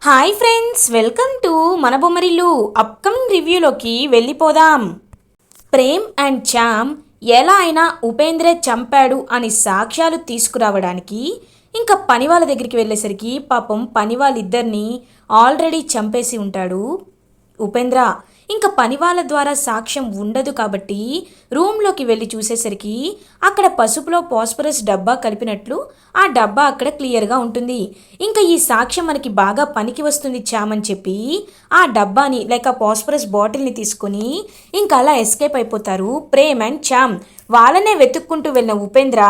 Hi friends, welcome to మన Bommarillu. Upcoming రివ్యూలోకి వెళ్ళిపోదాం. Prem and చామ్ ఎలా అయినా ఉపేంద్రే చంపాడు అని సాక్ష్యాలు తీసుకురావడానికి ఇంకా పని వాళ్ళ దగ్గరికి వెళ్ళేసరికి పాపం పని వాళ్ళిద్దరినీ ఆల్రెడీ చంపేసి ఉంటాడు ఉపేంద్ర. ఇంకా పని వాళ్ళ ద్వారా సాక్ష్యం ఉండదు కాబట్టి రూమ్లోకి వెళ్ళి చూసేసరికి అక్కడ పసుపులో పాస్పరస్ డబ్బా కలిపినట్లు ఆ డబ్బా అక్కడ క్లియర్గా ఉంటుంది. ఇంకా ఈ సాక్ష్యం మనకి బాగా పనికి వస్తుంది చామని చెప్పి ఆ డబ్బాని లేక పాస్పరస్ బాటిల్ని తీసుకొని ఇంకా అలా ఎస్కేప్ అయిపోతారు ప్రేమ్ అండ్ చామ్. వాళ్ళనే వెతుక్కుంటూ వెళ్ళిన ఉపేంద్ర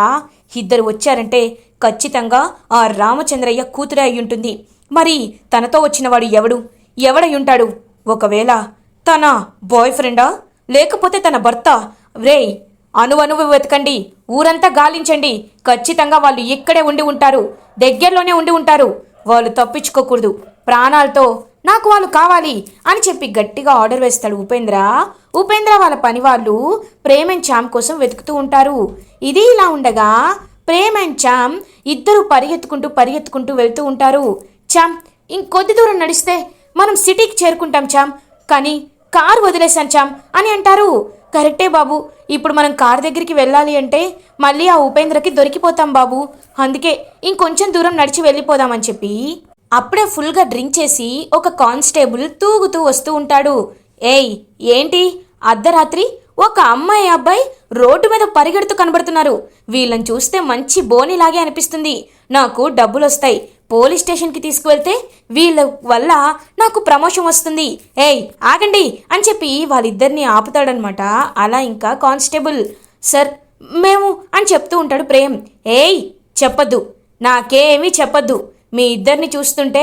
ఇద్దరు వచ్చారంటే ఖచ్చితంగా ఆ రామచంద్రయ్య కూతురే అయ్యుంటుంది. మరి తనతో వచ్చిన వాడు ఎవడై ఉంటాడు? ఒకవేళ తన బాయ్ ఫ్రెండా లేకపోతే తన భర్త? రేయ్, అణువణువు వెతకండి, ఊరంతా గాలించండి, ఖచ్చితంగా వాళ్ళు ఇక్కడే ఉండి ఉంటారు, దగ్గరలోనే ఉండి ఉంటారు, వాళ్ళు తప్పించుకోకూడదు, ప్రాణాలతో నాకు వాళ్ళు కావాలి అని చెప్పి గట్టిగా ఆర్డర్ వేస్తాడు ఉపేంద్ర. వాళ్ళ పని వాళ్ళు ప్రేమ్ అండ్ చామ్ కోసం వెతుకుతూ ఉంటారు. ఇది ఇలా ఉండగా ప్రేమ్ అండ్ చామ్ ఇద్దరు పరిగెత్తుకుంటూ వెళ్తూ ఉంటారు. చామ్, ఇంకొద్ది దూరం నడిస్తే మనం సిటీకి చేరుకుంటాం చామ్, కానీ కారు వదిలేశాను చామ్ అని అంటారు. కరెక్టే బాబు, ఇప్పుడు మనం కారు దగ్గరికి వెళ్ళాలి అంటే మళ్ళీ ఆ ఉపేంద్రకి దొరికిపోతాం బాబు, అందుకే ఇంకొంచెం దూరం నడిచి వెళ్ళిపోదామని చెప్పి అప్పుడే ఫుల్గా డ్రింక్ చేసి ఒక కానిస్టేబుల్ తూగుతూ వస్తూ ఉంటాడు. ఏయ్, ఏంటి అర్ధరాత్రి ఒక అమ్మాయి అబ్బాయి రోడ్డు మీద పరిగెడుతూ కనబడుతున్నారు, వీళ్ళని చూస్తే మంచి బోనిలాగే అనిపిస్తుంది, నాకు డబ్బులు వస్తాయి, పోలీస్ స్టేషన్కి తీసుకువెళ్తే వీళ్ళ వల్ల నాకు ప్రమోషన్ వస్తుంది, ఏయ్ ఆగండి అని చెప్పి వాళ్ళిద్దరిని ఆపుతాడనమాట. అలా ఇంకా కానిస్టేబుల్ సార్ మేము అని చెప్తూ ఉంటాడు ప్రేమ్. ఏయ్ చెప్పొద్దు, నాకేమీ చెప్పొద్దు, మీ ఇద్దరిని చూస్తుంటే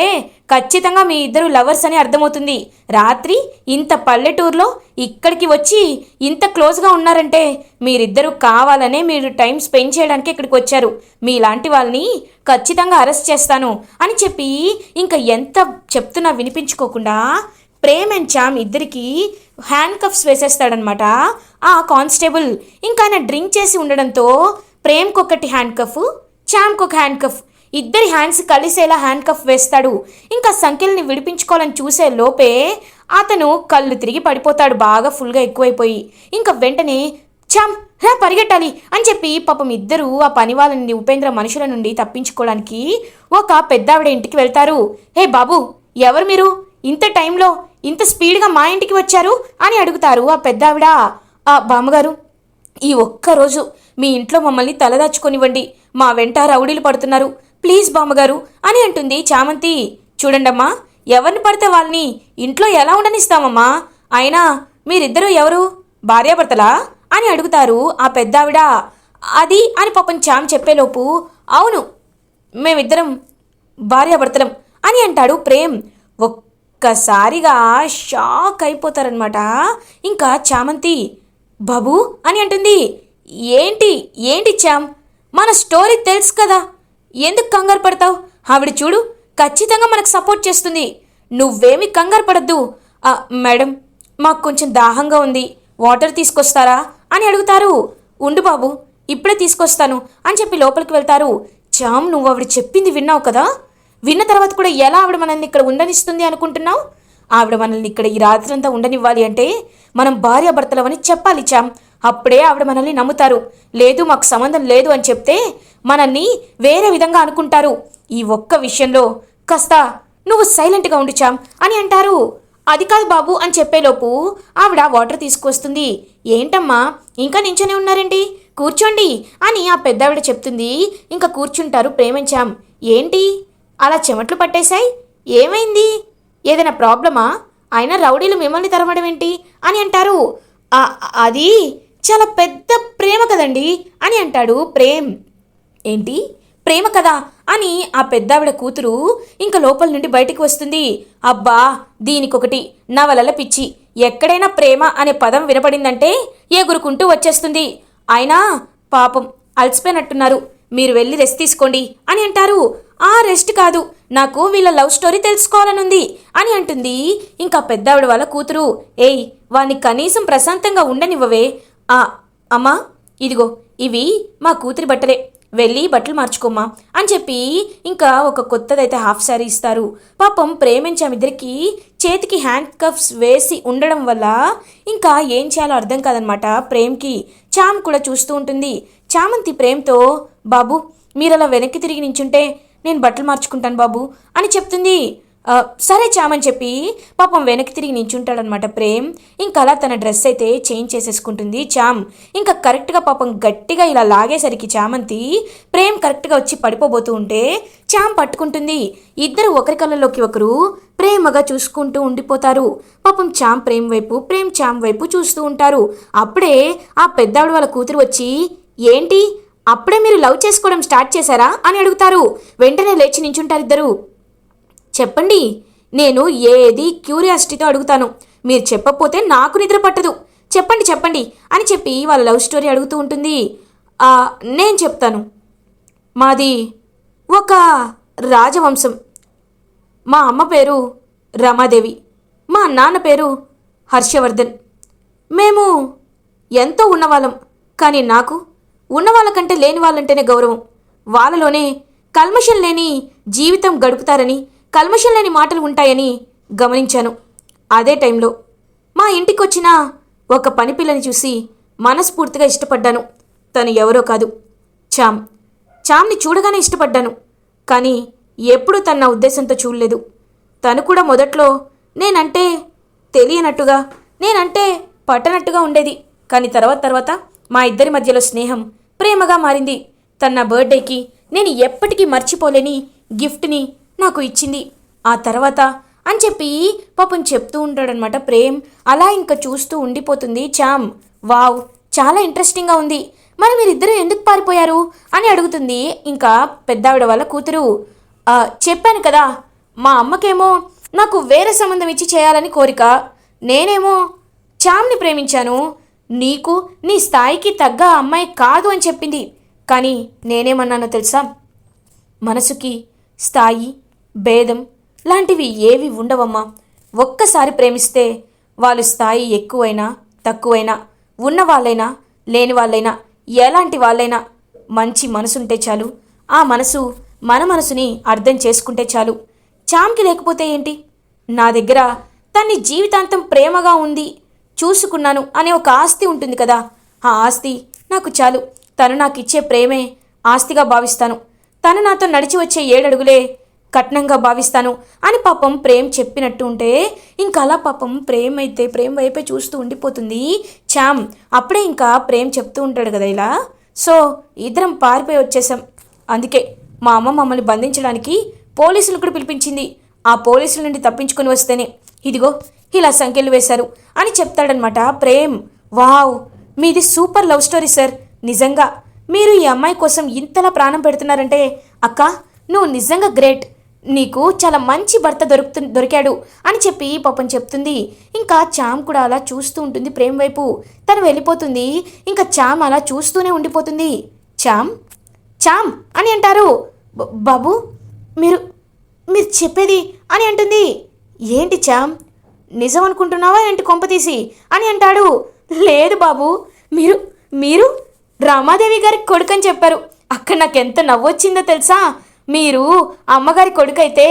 ఖచ్చితంగా మీ ఇద్దరు లవర్స్ అని అర్థమవుతుంది, రాత్రి ఇంత పల్లెటూరులో ఇక్కడికి వచ్చి ఇంత క్లోజ్గా ఉన్నారంటే మీరిద్దరూ కావాలనే మీరు టైం స్పెండ్ చేయడానికి ఇక్కడికి వచ్చారు, మీలాంటి వాళ్ళని ఖచ్చితంగా అరెస్ట్ చేస్తాను అని చెప్పి ఇంకా ఎంత చెప్తున్నా వినిపించుకోకుండా ప్రేమ్ అండ్ చామ్ ఇద్దరికి హ్యాండ్ కఫ్స్ వేసేస్తాడనమాట ఆ కానిస్టేబుల్. ఇంకా ఆయన డ్రింక్ చేసి ఉండడంతో ప్రేమ్కి ఒకటి హ్యాండ్ కఫ్, చామ్కి ఒక హ్యాండ్ కఫ్, ఇద్దరి హ్యాండ్స్ కలిసేలా హ్యాండ్ కఫ్ వేస్తాడు. ఇంకా సంఖ్యల్ని విడిపించుకోవాలని చూసే లోపే అతను కళ్ళు తిరిగి పడిపోతాడు బాగా ఫుల్గా ఎక్కువైపోయి. ఇంకా వెంటనే చామ్ రా పరిగెట్టాలి అని చెప్పి పాపం ఇద్దరు ఆ పని వాళ్ళ నుండి ఉపేంద్ర మనుషుల నుండి తప్పించుకోవడానికి ఒక పెద్దావిడ ఇంటికి వెళ్తారు. హే బాబు, ఎవరు మీరు, ఇంత టైంలో ఇంత స్పీడ్గా మా ఇంటికి వచ్చారు అని అడుగుతారు ఆ పెద్దావిడ. ఆ బామ్మగారు, ఈ ఒక్కరోజు మీ ఇంట్లో మమ్మల్ని తలదాచుకొనివ్వండి, మా వెంట రౌడీలు పడుతున్నారు, ప్లీజ్ బామ్మగారు అని అంటుంది చామంతి. చూడండమ్మా, ఎవరిని పడితే వాళ్ళని ఇంట్లో ఎలా ఉండనిస్తామమ్మా, అయినా మీరిద్దరూ ఎవరు, భార్యాభర్తలా అని అడుగుతారు ఆ పెద్దావిడ. అది అని పాపం చామ్ చెప్పేలోపు అవును మేమిద్దరం భార్యాభర్తలం అని అంటాడు ప్రేమ్. ఒక్కసారిగా షాక్ అయిపోతారనమాట ఇంకా చామంతి. బాబు అని అంటుంది. ఏంటి చామ్, మన స్టోరీ తెలుసు కదా, ఎందుకు కంగారు పడతావు, ఆవిడ చూడు ఖచ్చితంగా మనకు సపోర్ట్ చేస్తుంది, నువ్వేమీ కంగారు పడద్దు. మేడం, మాకు కొంచెం దాహంగా ఉంది, వాటర్ తీసుకొస్తారా అని అడుగుతారు. ఉండు బాబు, ఇప్పుడే తీసుకొస్తాను అని చెప్పి లోపలికి వెళ్తారు. చామ్, నువ్వు ఆవిడ చెప్పింది విన్నావు కదా, విన్న తర్వాత కూడా ఎలా ఆవిడ మనల్ని ఇక్కడ ఉండనిస్తుంది అనుకుంటున్నావు? ఆవిడ మనల్ని ఇక్కడ ఈ రాత్రంతా ఉండనివ్వాలి అంటే మనం భార్యాభర్తలవని చెప్పాలి చామ్, అప్పుడే ఆవిడ మనల్ని నమ్ముతారు, లేదు మాకు సంబంధం లేదు అని చెప్తే మనల్ని వేరే విధంగా అనుకుంటారు, ఈ ఒక్క విషయంలో కాస్త నువ్వు సైలెంట్గా ఉండు చామ్ అని అంటారు. అది కాదు బాబు అని చెప్పేలోపు ఆవిడ వాటర్ తీసుకొస్తుంది. ఏంటమ్మా ఇంకా నించొనే ఉన్నారేంటి, కూర్చోండి అని ఆ పెద్దావిడ చెప్తుంది. ఇంకా కూర్చుంటారు ప్రేమ్ అండ్ చామ్. ఏంటి అలా చెమట్లు పట్టేశాయి, ఏమైంది, ఏదైనా ప్రాబ్లమా, అయినా రౌడీలు మిమ్మల్ని తరమడం ఏంటి అని అంటారు. అది చాలా పెద్ద ప్రేమ కదండి అని అంటాడు ప్రేమ్. ఏంటి ప్రేమ కదా అని ఆ పెద్దావిడ కూతురు ఇంకా లోపల నుండి బయటికి వస్తుంది. అబ్బా, దీనికొకటి నవలల పిచ్చి, ఎక్కడైనా ప్రేమ అనే పదం వినపడిందంటే ఎగురుకుంటూ వచ్చేస్తుంది, అయినా పాపం అలసిపోయినట్టున్నారు, మీరు వెళ్ళి రెస్ట్ తీసుకోండి అని అంటారు. ఆ రెస్ట్ కాదు, నాకు వీళ్ళ లవ్ స్టోరీ తెలుసుకోవాలనుంది అని అంటుంది ఇంకా పెద్దావిడ వాళ్ళ కూతురు. ఏయ్, వాణ్ణి కనీసం ప్రశాంతంగా ఉండనివ్వవే. అమ్మా, ఇదిగో ఇవి మా కూతురి బట్టలే, వెళ్ళి బట్టలు మార్చుకోమ్మా అని చెప్పి ఇంకా ఒక కొత్తదైతే హాఫ్ శారీ ఇస్తారు. పాపం ప్రేమ్ అండ్ చామ్ ఇద్దరికి చేతికి హ్యాండ్ కఫ్స్ వేసి ఉండడం వల్ల ఇంకా ఏం చేయాలో అర్థం కాదనమాట ప్రేమ్కి. చామ్ కూడా చూస్తూ ఉంటుంది. చామంతి ప్రేమ్తో, బాబు మీరు అలా వెనక్కి తిరిగి నించుంటే నేను బట్టలు మార్చుకుంటాను బాబు అని చెప్తుంది. సరే చామని చెప్పి పాపం వెనక్కి తిరిగి నించుంటాడనమాట ప్రేమ్. ఇంకా అలా తన డ్రెస్ అయితే చేంజ్ చేసేసుకుంటుంది చామ్. ఇంకా కరెక్ట్గా పాపం గట్టిగా ఇలా లాగేసరికి చామంతి ప్రేమ్ కరెక్ట్గా వచ్చి పడిపోబోతూ ఉంటే చామ్ పట్టుకుంటుంది. ఇద్దరు ఒకరి కళ్ళలోకి ఒకరు ప్రేమగా చూసుకుంటూ ఉండిపోతారు. పాపం చామ్ ప్రేమ్ వైపు, ప్రేమ్ చామ్ వైపు చూస్తూ ఉంటారు. అప్పుడే ఆ పెద్దావిడ వాళ్ళ కూతురు వచ్చి, ఏంటి అప్పుడే మీరు లవ్ చేసుకోవడం స్టార్ట్ చేశారా అని అడుగుతారు. వెంటనే లేచి నించుంటారు ఇద్దరు. చెప్పండి, నేను ఏది క్యూరియాసిటీతో అడుగుతాను, మీరు చెప్పకపోతే నాకు నిద్ర పట్టదు, చెప్పండి చెప్పండి అని చెప్పి వాళ్ళ లవ్ స్టోరీ అడుగుతూ ఉంటుంది. నేను చెప్తాను. మాది ఒక రాజవంశం. మా అమ్మ పేరు రమాదేవి, మా నాన్న పేరు హర్షవర్ధన్. మేము ఎంతో ఉన్నవాళ్ళం, కానీ నాకు ఉన్నవాళ్ళకంటే లేని వాళ్ళంటేనే గౌరవం. వాళ్ళలోనే కల్మషం లేని జీవితం గడుపుతారని, కల్మషం లేని మాటలు ఉంటాయని గమనించాను. అదే టైంలో మా ఇంటికి వచ్చిన ఒక పని పిల్లని చూసి మనస్ఫూర్తిగా ఇష్టపడ్డాను. తను ఎవరో కాదు, చామ్ని చూడగానే ఇష్టపడ్డాను. కానీ ఎప్పుడూ తన నా ఉద్దేశంతో చూడలేదు. తను కూడా మొదట్లో నేనంటే తెలియనట్టుగా, నేనంటే పట్టనట్టుగా ఉండేది. కానీ తర్వాత మా ఇద్దరి మధ్యలో స్నేహం ప్రేమగా మారింది. తన నా బర్త్డేకి నేను ఎప్పటికీ మర్చిపోలేని గిఫ్ట్ని నాకు ఇచ్చింది. ఆ తర్వాత అని చెప్పి పాపం చెప్తూ ఉంటాడనమాట ప్రేమ్. అలా ఇంకా చూస్తూ ఉండిపోతుంది చామ్. వావ్, చాలా ఇంట్రెస్టింగ్గా ఉంది. మరి మీరిద్దరూ ఎందుకు పారిపోయారు అని అడుగుతుంది ఇంకా పెద్దావిడ వాళ్ళ కూతురు. చెప్పాను కదా, మా అమ్మకేమో నాకు వేరే సంబంధం ఇచ్చి చేయాలని కోరిక, నేనేమో చామ్ని ప్రేమించాను. నీకు నీ స్థాయికి తగ్గ అమ్మాయి కాదు అని చెప్పింది. కానీ నేనేమన్నానో తెలుసా, మనసుకి స్థాయి, భేదం లాంటివి ఏవి ఉండవమ్మా. ఒక్కసారి ప్రేమిస్తే వాళ్ళు స్థాయి ఎక్కువైనా తక్కువైనా, ఉన్నవాళ్ళైనా లేని వాళ్ళైనా, ఎలాంటి వాళ్ళైనా మంచి మనసుంటే చాలు. ఆ మనసు మన మనసుని అర్థం చేసుకుంటే చాలు. చామ్కి లేకపోతే ఏంటి, నా దగ్గర తన్ని జీవితాంతం ప్రేమగా ఉంది, చూసుకున్నాను అనే ఒక ఆస్తి ఉంటుంది కదా, ఆ ఆస్తి నాకు చాలు. తను నాకు ఇచ్చే ప్రేమే ఆస్తిగా భావిస్తాను. తను నాతో నడిచి వచ్చే 7 అడుగులే కట్నంగా భావిస్తాను అని పాపం ప్రేమ్ చెప్పినట్టు ఉంటే ఇంకా అలా పాపం ప్రేమ్ వైపే చూస్తూ ఉండిపోతుంది చామ్. అప్పుడే ఇంకా ప్రేమ్ చెప్తూ ఉంటాడు కదా ఇలా, సో ఇద్దరం పారిపోయి వచ్చేసాం. అందుకే మా అమ్మ మమ్మల్ని బంధించడానికి పోలీసులు కూడా పిలిపించింది. ఆ పోలీసుల నుండి తప్పించుకొని వస్తేనే ఇదిగో ఇలా సంఖ్యలు వేశారు అని చెప్తాడనమాట ప్రేమ్. వావ్, మీది సూపర్ లవ్ స్టోరీ సార్. నిజంగా మీరు ఈ అమ్మాయి కోసం ఇంతలా ప్రాణం పెడుతున్నారంటే అక్క నువ్వు నిజంగా గ్రేట్. నీకు చాలా మంచి భర్త దొరికాడు అని చెప్పి పాపం చెప్తుంది. ఇంకా చామ్ కూడా అలా చూస్తూ ఉంటుంది ప్రేమ్ వైపు. తను వెళ్ళిపోతుంది. ఇంకా చామ్ అలా చూస్తూనే ఉండిపోతుంది. చామ్ అని అంటారు. బాబు మీరు చెప్పేది అని అంటుంది. ఏంటి చామ్, నిజం అనుకుంటున్నావా ఏంటి కొంపతీసి అని అంటాడు. లేదు బాబు, మీరు రామాదేవి గారి కొడుకు అని చెప్పారు. అక్కడ నాకెంత నవ్వొచ్చిందో తెలుసా. మీరు అమ్మగారి కొడుకైతే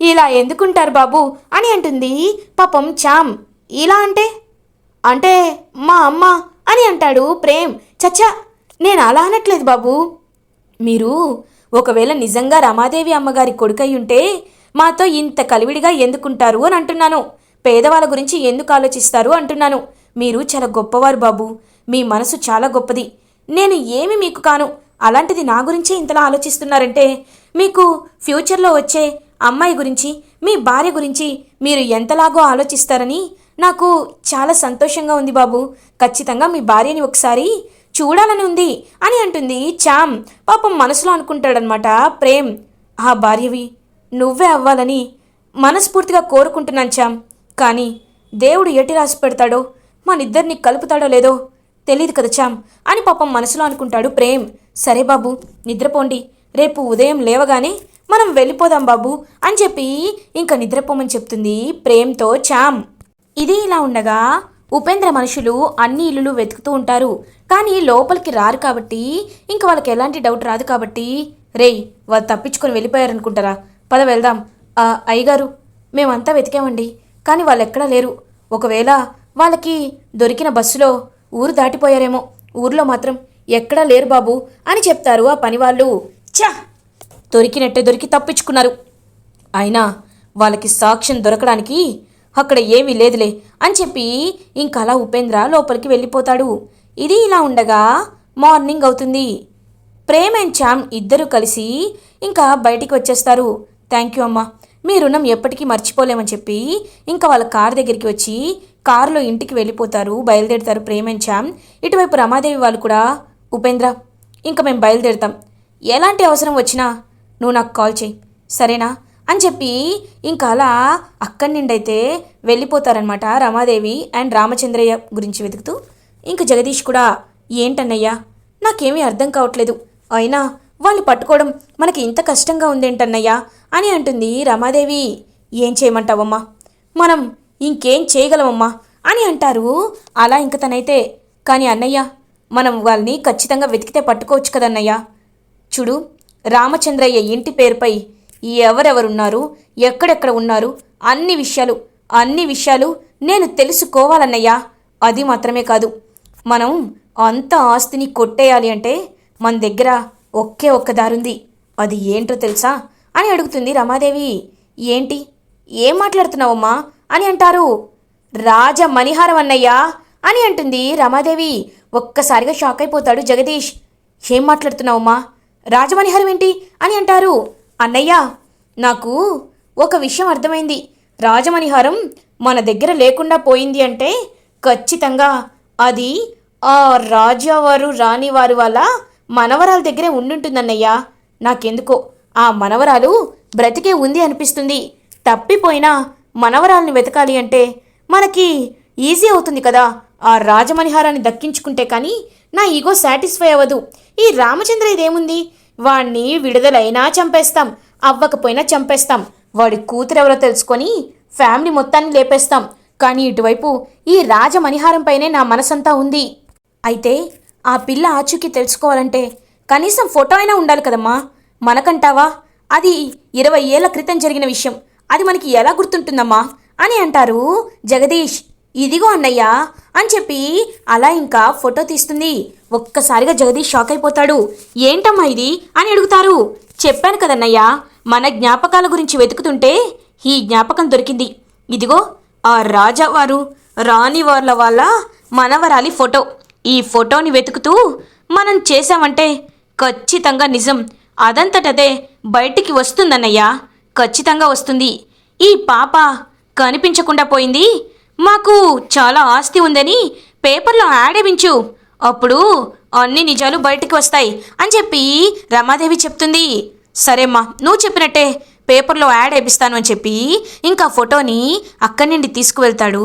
ఇలా ఎందుకుంటారు బాబు అని అంటుంది పాపం చామ్. ఇలా అంటే మా అమ్మ అని అంటాడు ప్రేమ్. చచ్చా, నేను అలా అనట్లేదు బాబు. మీరు ఒకవేళ నిజంగా రమాదేవి అమ్మగారి కొడుకై ఉంటే మాతో ఇంత కలివిడిగా ఎందుకుంటారు అని అంటున్నాను. పేదవాళ్ళ గురించి ఎందుకు ఆలోచిస్తారు అంటున్నాను. మీరు చాలా గొప్పవారు బాబు. మీ మనసు చాలా గొప్పది. నేను ఏమి మీకు కాను, అలాంటిది నా గురించే ఇంతలా ఆలోచిస్తున్నారంటే మీకు ఫ్యూచర్లో వచ్చే అమ్మాయి గురించి, మీ భార్య గురించి మీరు ఎంతలాగో ఆలోచిస్తారని నాకు చాలా సంతోషంగా ఉంది బాబు. ఖచ్చితంగా మీ భార్యని ఒకసారి చూడాలని ఉంది అని అంటుంది చామ్. పాపం మనసులో అనుకుంటాడనమాట ప్రేమ్. ఆ భార్యవి నువ్వే అవ్వాలని మనస్ఫూర్తిగా కోరుకుంటున్నాను చామ్. కానీ దేవుడు ఎటు రాసి పెడతాడో, మనిద్దరిని కలుపుతాడో లేదో తెలీదు కదా చామ్ అని పాపం మనసులో అనుకుంటాడు ప్రేమ్. సరే బాబు, నిద్రపోండి, రేపు ఉదయం లేవగానే మనం వెళ్ళిపోదాం బాబు అని చెప్పి ఇంకా నిద్రపోమని చెప్తుంది ప్రేమ్తో చామ్. ఇది ఇలా ఉండగా ఉపేంద్ర మనుషులు అన్ని ఇల్లులు వెతుకుతూ ఉంటారు. కానీ లోపలికి రారు కాబట్టి ఇంక వాళ్ళకి ఎలాంటి డౌట్ రాదు కాబట్టి, రేయ్ వాళ్ళు తప్పించుకొని వెళ్ళిపోయారనుకుంటారా, పద వెళ్దాం. అయ్యగారు మేమంతా వెతికామండి, కానీ వాళ్ళు ఎక్కడా లేరు. ఒకవేళ వాళ్ళకి దొరికిన బస్సులో ఊరు దాటిపోయారేమో, ఊర్లో మాత్రం ఎక్కడా లేరు బాబు అని చెప్తారు ఆ పనివాళ్ళు. ఛా, దొరికినట్టే దొరికి తప్పించుకున్నారు. అయినా వాళ్ళకి సాక్ష్యం దొరకడానికి అక్కడ ఏమీ లేదులే అని చెప్పి ఇంకా అలా ఉపేంద్ర లోపలికి వెళ్ళిపోతాడు. ఇది ఇలా ఉండగా మార్నింగ్ అవుతుంది. ప్రేమ్ అండ్ చామ్ ఇద్దరూ కలిసి ఇంకా బయటికి వచ్చేస్తారు. థ్యాంక్ యూ అమ్మా, మీ రుణం ఎప్పటికీ మర్చిపోలేమని చెప్పి ఇంకా వాళ్ళ కారు దగ్గరికి వచ్చి కారులో ఇంటికి వెళ్ళిపోతారు, బయలుదేరుతారు ప్రేమ్ అండ్ చామ్. ఇటువైపు రమాదేవి వాళ్ళు కూడా, ఉపేంద్ర ఇంకా మేము బయలుదేరుతాం, ఎలాంటి అవసరం వచ్చినా నువ్వు నాకు కాల్ చేయి సరేనా అని చెప్పి ఇంకా అలా అక్కడి నుండి అయితే వెళ్ళిపోతారనమాట రమాదేవి అండ్ రామచంద్రయ్య గురించి వెతుకుతూ. ఇంకా జగదీష్ కూడా, ఏంటన్నయ్యా నాకేమీ అర్థం కావట్లేదు, అయినా వాళ్ళు పట్టుకోవడం మనకి ఇంత కష్టంగా ఉందేంటన్నయ్యా అని అంటుంది రమాదేవి. ఏం చేయమంటావమ్మా, మనం ఇంకేం చేయగలమమ్మా అని అంటారు. అలా ఇంక తనైతే, కానీ అన్నయ్య మనం వాళ్ళని ఖచ్చితంగా వెతికితే పట్టుకోవచ్చు కదన్నయ్యా. చూడు, రామచంద్రయ్య ఇంటి పేరుపై ఎవరెవరున్నారు, ఎక్కడెక్కడ ఉన్నారు, అన్ని విషయాలు నేను తెలుసుకోవాలన్నయ్యా. అది మాత్రమే కాదు, మనం అంత ఆస్తిని కొట్టేయాలి అంటే మన దగ్గర ఒకే ఒక్క దారుంది, అది ఏంటో తెలుసా అని అడుగుతుంది రమాదేవి. ఏంటి, ఏం మాట్లాడుతున్నావమ్మా అని అంటారు. రాజమణిహారం అన్నయ్యా అని అంటుంది రమాదేవి. ఒక్కసారిగా షాక్ అయిపోతాడు జగదీష్. ఏం మాట్లాడుతున్నావమ్మా, రాజమణిహారం ఏంటి అని అంటారు. అన్నయ్య, నాకు ఒక విషయం అర్థమైంది, రాజమణిహారం మన దగ్గర లేకుండా పోయింది అంటే ఖచ్చితంగా అది ఆ రాజావారు రాణివారు వాళ్ళ మనవరాల దగ్గరే ఉండుంటుందన్నయ్యా. నాకెందుకో ఆ మనవరాలు బ్రతికే ఉంది అనిపిస్తుంది. తప్పిపోయినా మనవరాల్ని వెతకాలి అంటే మనకి ఈజీ అవుతుంది కదా, ఆ రాజమణిహారాన్ని దక్కించుకుంటే కానీ నా ఈగో సాటిస్ఫై అవ్వదు. ఈ రామచంద్ర ఇదేముంది, వాణ్ణి విడుదలైనా చంపేస్తాం, అవ్వకపోయినా చంపేస్తాం, వాడి కూతురెవరో తెలుసుకొని ఫ్యామిలీ మొత్తాన్ని లేపేస్తాం. కానీ ఇటువైపు ఈ రాజమణిహారం పైనే నా మనసంతా ఉంది. అయితే ఆ పిల్ల ఆచూకీ తెలుసుకోవాలంటే కనీసం ఫోటో అయినా ఉండాలి కదమ్మా, మనకంటావా? అది 20 ఏళ్ల క్రితం జరిగిన విషయం, అది మనకి ఎలా గుర్తుంటుందమ్మా అని అంటారు జగదీష్. ఇదిగో అన్నయ్య అని చెప్పి అలా ఇంకా ఫోటో తీస్తుంది. ఒక్కసారిగా జగదీష్ షాక్ అయిపోతాడు. ఏంటమ్మా ఇది అని అడుగుతారు. చెప్పాను కదన్నయ్యా, మన జ్ఞాపకాల గురించి వెతుకుతుంటే ఈ జ్ఞాపకం దొరికింది. ఇదిగో ఆ రాజావారు రాణివార్ల వాళ్ళ మనవరాలి ఫోటో. ఈ ఫోటోని వెతుకుతూ మనం చేశామంటే ఖచ్చితంగా నిజం అదంతటదే బయటికి వస్తుందన్నయ్యా, ఖచ్చితంగా వస్తుంది. ఈ పాప కనిపించకుండా పోయింది, మాకు చాలా ఆస్తి ఉందని పేపర్లో యాడ్ వేయించు, అప్పుడు అన్ని నిజాలు బయటికి వస్తాయి అని చెప్పి రమాదేవి చెప్తుంది. సరేమ్మా, నువ్వు చెప్పినట్టే పేపర్లో యాడ్ వేపిస్తాను అని చెప్పి ఇంకా ఫోటోని అక్కడి నుండి తీసుకువెళ్తాడు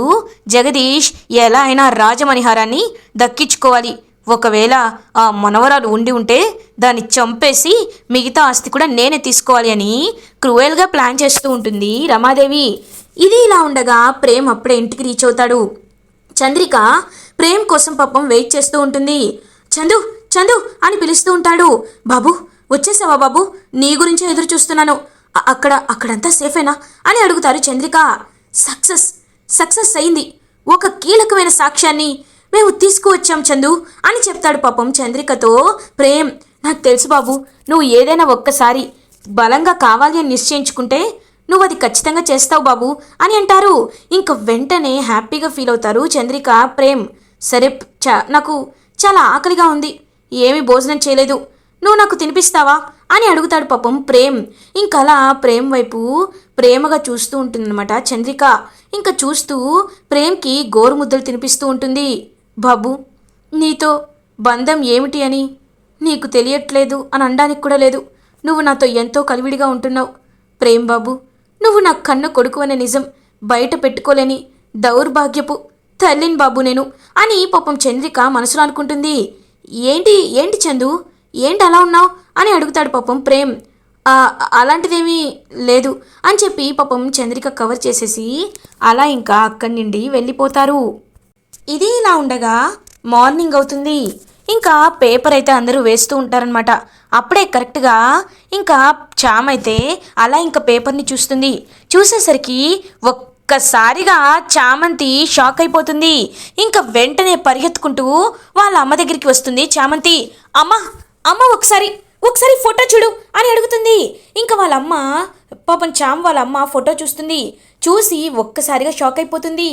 జగదీష్. ఎలా అయినా రాజమణిహారాన్ని దక్కించుకోవాలి. ఒకవేళ ఆ మనవరాలు ఉండి ఉంటే దాన్ని చంపేసి మిగతా ఆస్తి కూడా నేనే తీసుకోవాలి అని క్రూయల్గా ప్లాన్ చేస్తూ ఉంటుంది రమాదేవి. ఇది ఇలా ఉండగా ప్రేమ్ అప్పుడే ఇంటికి రీచ్ అవుతాడు. చంద్రిక ప్రేమ్ కోసం పాపం వెయిట్ చేస్తూ ఉంటుంది. చందు చందు అని పిలుస్తూ ఉంటాడు. బాబు వచ్చేసావా బాబు, నీ గురించే ఎదురు చూస్తున్నాను, అక్కడంతా సేఫేనా అని అడుగుతారు చంద్రిక. సక్సెస్ అయింది, ఒక కీలకమైన సాక్ష్యాన్ని మేము తీసుకువచ్చాం చందు అని చెప్తాడు పాపం చంద్రికతో ప్రేమ్. నాకు తెలుసు బాబు, నువ్వు ఏదైనా ఒక్కసారి బలంగా కావాలి అని నిశ్చయించుకుంటే నువ్వు అది ఖచ్చితంగా చేస్తావు బాబు అని అంటారు. ఇంక వెంటనే హ్యాపీగా ఫీల్ అవుతారు చంద్రిక ప్రేమ్. సరే నాకు చాలా ఆకలిగా ఉంది, ఏమీ భోజనం చేయలేదు, నువ్వు నాకు తినిపిస్తావా అని అడుగుతాడు పాపం ప్రేమ్. ఇంకలా ప్రేమ్ వైపు ప్రేమగా చూస్తూ ఉంటుందన్నమాట చంద్రిక. ఇంకా చూస్తూ ప్రేమ్కి గోరుముద్దలు తినిపిస్తూ ఉంటుంది. బాబు, నీతో బంధం ఏమిటి అని నీకు తెలియట్లేదు అని అనడానికి కూడా లేదు, నువ్వు నాతో ఎంతో కలివిడిగా ఉంటున్నావు ప్రేమ్ బాబు. నువ్వు నా కన్న కొడుకు అనే నిజం బయట పెట్టుకోలేని దౌర్భాగ్యపు తల్లిని బాబు నేను అని పాపం చంద్రిక మనసులో అనుకుంటుంది. ఏంటి చందు, ఏంటి అలా ఉన్నావు అని అడుగుతాడు పాపం ప్రేమ్. అలాంటిదేమీ లేదు అని చెప్పి పాపం చంద్రిక కవర్ చేసేసి అలా ఇంకా అక్కడి నుండి వెళ్ళిపోతారు. ఇది ఇలా ఉండగా మార్నింగ్ అవుతుంది. ఇంకా పేపర్ అయితే అందరూ వేస్తూ ఉంటారనమాట. అప్పుడే కరెక్ట్గా ఇంకా చామైతే అలా ఇంకా పేపర్ని చూస్తుంది. చూసేసరికి ఒక్కసారిగా చామంతి షాక్ అయిపోతుంది. ఇంకా వెంటనే పరిగెత్తుకుంటూ వాళ్ళ అమ్మ దగ్గరికి వస్తుంది చామంతి. అమ్మ అమ్మ ఒకసారి ఒకసారి ఫోటో చూడు అని అడుగుతుంది. ఇంకా వాళ్ళ అమ్మ పాపం చామ్ వాళ్ళ అమ్మ ఫోటో చూస్తుంది. చూసి ఒక్కసారిగా షాక్ అయిపోతుంది.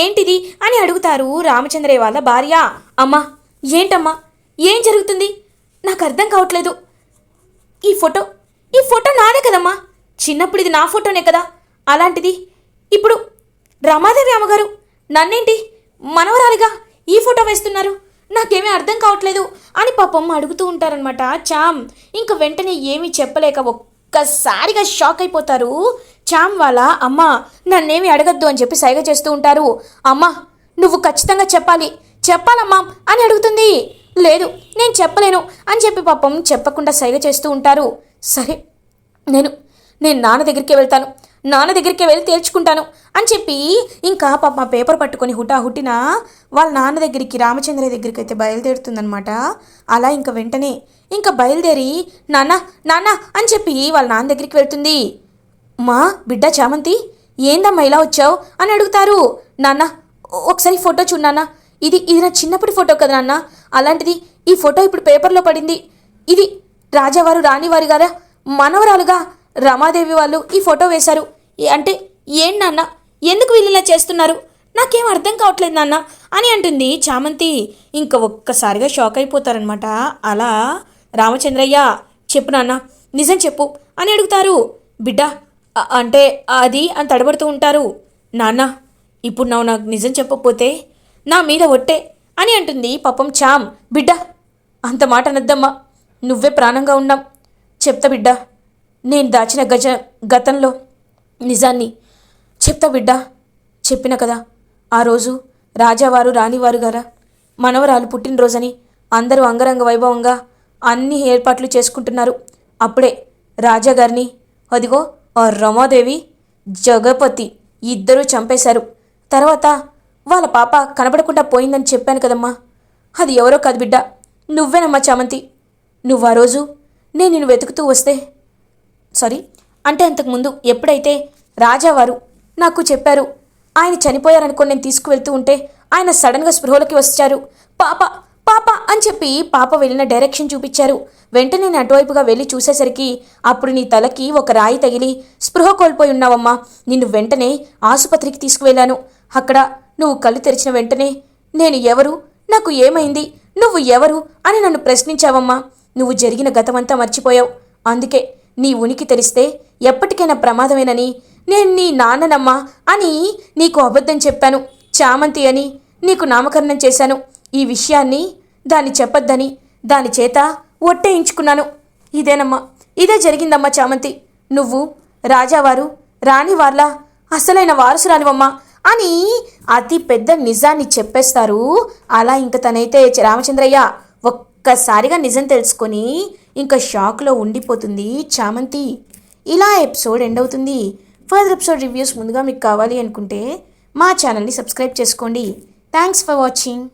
ఏంటిది అని అడుగుతారు రామచంద్రయ్య వాళ్ళ భార్య. అమ్మ ఏంటమ్మా ఏం జరుగుతుంది నాకు అర్థం కావట్లేదు. ఈ ఫోటో నాదే కదమ్మా, చిన్నప్పుడు ఇది నా ఫోటోనే కదా, అలాంటిది ఇప్పుడు రమాదేవి అమ్మగారు నన్నేంటి మనవరాలిగా ఈ ఫోటో వేస్తున్నారు, నాకేమీ అర్థం కావట్లేదు అని పాపం అడుగుతూ ఉంటారనమాట చామ్. ఇంకా వెంటనే ఏమీ చెప్పలేక ఒక్కసారిగా షాక్ అయిపోతారు చామ్ వాళ్ళ అమ్మ. నన్నేమి అడగద్దు అని చెప్పి సైగ చేస్తూ ఉంటారు. అమ్మ నువ్వు ఖచ్చితంగా చెప్పాలమ్మా అని అడుగుతుంది. లేదు నేను చెప్పలేను అని చెప్పి పాపం చెప్పకుండా సైగ చేస్తూ ఉంటారు. సరే నేను నాన్న దగ్గరికి వెళ్తాను, నాన్న దగ్గరికి వెళ్ళి తేల్చుకుంటాను అని చెప్పి ఇంకా పాప పేపర్ పట్టుకొని హుటాహుట్టిన వాళ్ళ నాన్న దగ్గరికి రామచంద్రయ్య దగ్గరికి అయితే బయలుదేరుతుందనమాట. అలా ఇంకా వెంటనే ఇంకా బయలుదేరి నాన్న నాన్న అని చెప్పి వాళ్ళ నాన్న దగ్గరికి వెళ్తుంది. మా బిడ్డ చామంతి ఏందమ్మా ఇలా వచ్చావు అని అడుగుతారు. నాన్న ఒకసారి ఫోటో చూడు నాన్న, ఇది నా చిన్నప్పటి ఫోటో కదా నాన్న, అలాంటిది ఈ ఫోటో ఇప్పుడు పేపర్లో పడింది. ఇది రాజావారు రాణివారి గారా మనవరాలుగా రమాదేవి వాళ్ళు ఈ ఫోటో వేశారు. అంటే ఏం నాన్న ఎందుకు వీళ్ళు ఇలా చేస్తున్నారు, నాకేం అర్థం కావట్లేదు నాన్న అని అంటుంది చామంతి. ఇంకా ఒక్కసారిగా షాక్ అయిపోతారనమాట. అలా రామచంద్రయ్య చెప్పు నాన్న నిజం చెప్పు అని అడుగుతారు. బిడ్డ అంటే అది అని తడబడుతూ ఉంటారు. నాన్న ఇప్పుడు నాకు నిజం చెప్పకపోతే నా మీద ఒట్టే అని అంటుంది పాపం చామ్. బిడ్డ అంత మాట అనద్దమ్మా, నువ్వే ప్రాణంగా ఉన్నాం. చెప్తా బిడ్డ, నేను దాచిన గతంలో నిజాన్ని చెప్తా బిడ్డ. చెప్పిన కదా ఆ రోజు రాజావారు రాణివారు గారా మనవరాలు పుట్టినరోజని అందరూ అంగరంగ వైభవంగా అన్ని ఏర్పాట్లు చేసుకుంటున్నారు. అప్పుడే రాజాగారిని అదిగో ఆ రమాదేవి జగపతి ఇద్దరూ చంపేశారు. తర్వాత వాళ్ళ పాప కనబడకుండా పోయిందని చెప్పాను కదమ్మా, అది ఎవరో కాదు బిడ్డ, నువ్వేనమ్మా చామంతి. నువ్వు ఆ రోజు నేను నిన్ను వెతుకుతూ వస్తే అంటే అంతకుముందు ఎప్పుడైతే రాజావారు నాకు చెప్పారు ఆయన చనిపోయారనుకో నేను తీసుకువెళ్తూ ఉంటే ఆయన సడన్గా స్పృహలోకి వచ్చారు. పాప పాప అని చెప్పి పాప వెళ్ళిన డైరెక్షన్ చూపించారు. వెంటనే నేను అటువైపుగా వెళ్ళి చూసేసరికి అప్పుడు నీ తలకి ఒక రాయి తగిలి స్పృహ కోల్పోయి ఉన్నావమ్మా. నిన్ను వెంటనే ఆసుపత్రికి తీసుకువెళ్ళాను. అక్కడ నువ్వు కళ్ళు తెరిచిన వెంటనే నేను ఎవరు, నాకు ఏమైంది, నువ్వు ఎవరు అని నన్ను ప్రశ్నించావమ్మా. నువ్వు జరిగిన గతమంతా మర్చిపోయావు. అందుకే నీ ఉనికి తెలిస్తే ఎప్పటికైనా ప్రమాదమేనని నేను నీ నాన్ననమ్మా అని నీకు అబద్ధం చెప్పాను. చామంతి అని నీకు నామకరణం చేశాను. ఈ విషయాన్ని దాన్ని చెప్పొద్దని దాని చేత ఒట్టేయించుకున్నాను. ఇదేనమ్మా, ఇదే జరిగిందమ్మా చామంతి. నువ్వు రాజావారు రాణి వాళ్ళ అసలైన వారసురాలివమ్మా అని అతి పెద్ద నిజాన్ని చెప్పేస్తారు. అలా ఇంక తనైతే రామచంద్రయ్య ఒక్కసారిగా నిజం తెలుసుకొని ఇంకా షాక్లో ఉండిపోతుంది చామంతి. ఇలా ఎపిసోడ్ ఎండ్ అవుతుంది. ఫర్దర్ ఎపిసోడ్ రివ్యూస్ ముందుగా మీకు కావాలి అనుకుంటే మా ఛానల్ని సబ్స్క్రైబ్ చేసుకోండి. Thanks for watching.